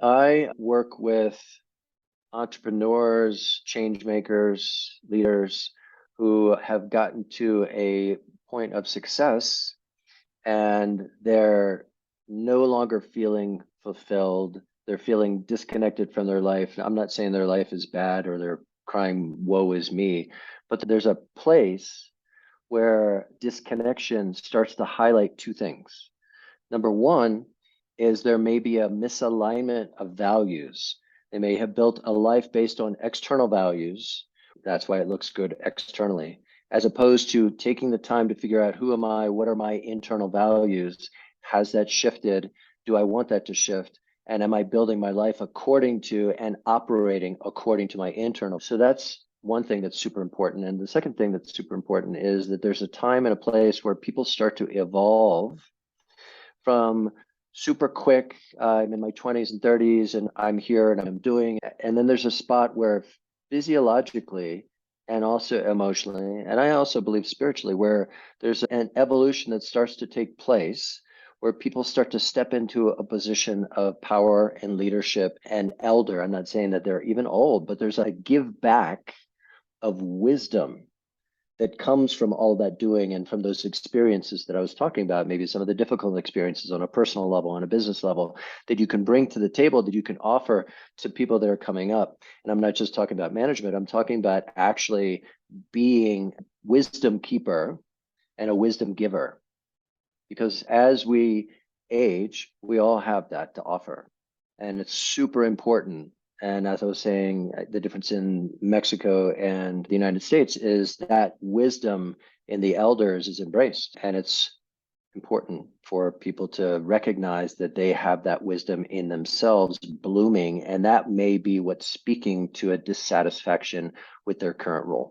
I work with entrepreneurs, change makers, leaders who have gotten to a point of success and they're no longer feeling fulfilled. They're feeling disconnected from their life. I'm not saying their life is bad or they're crying, woe is me, but there's a place where disconnection starts to highlight two things. Number one is there may be a misalignment of values. They may have built a life based on external values. That's why it looks good externally, as opposed to taking the time to figure out who am I, what are my internal values? Has that shifted? Do I want that to shift? And am I building my life according to and operating according to my internal? So that's one thing that's super important. And the second thing that's super important is that there's a time and a place where people start to evolve from super quick, I'm in my 20s and 30s and I'm here and I'm doing. And then there's a spot where physiologically and also emotionally, and I also believe spiritually, where there's an evolution that starts to take place where people start to step into a position of power and leadership and elder. I'm not saying that they're even old, but there's a give back of wisdom that comes from all that doing and from those experiences that I was talking about, maybe some of the difficult experiences on a personal level, on a business level, that you can bring to the table, that you can offer to people that are coming up. And I'm not just talking about management, I'm talking about actually being wisdom keeper and a wisdom giver. Because as we age, we all have that to offer. And it's super important. And as I was saying, the difference in Mexico and the United States is that wisdom in the elders is embraced. And it's important for people to recognize that they have that wisdom in themselves blooming. And that may be what's speaking to a dissatisfaction with their current role.